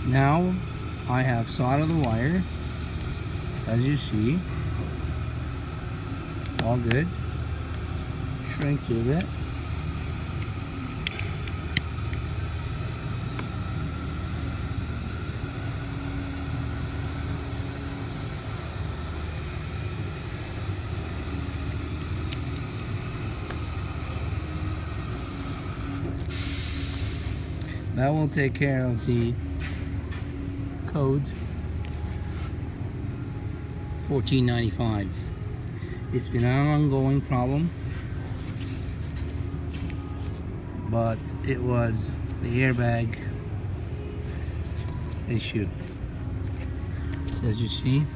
Now I have soldered the wire, as you see. All good. Shrink to a bit. That will take care of the code 1495. It's been an ongoing problem, but it was the airbag issue. So as you see,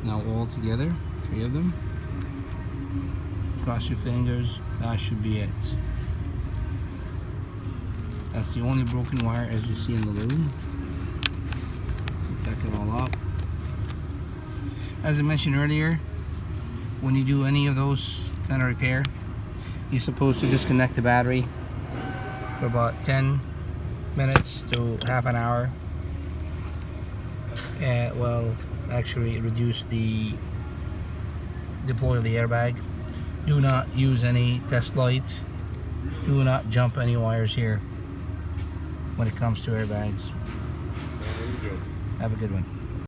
now all together, 3 of them. Cross your fingers, that should be it. That's the only broken wire, as you see in the loom. Tuck it all up. As I mentioned earlier, when you do any of those kind of repair, you're supposed to disconnect the battery for about 10 minutes to half an hour. And well, actually reduce the deploy of the airbag. Do not use any test lights. Do not jump any wires here when it comes to airbags. Have a good one.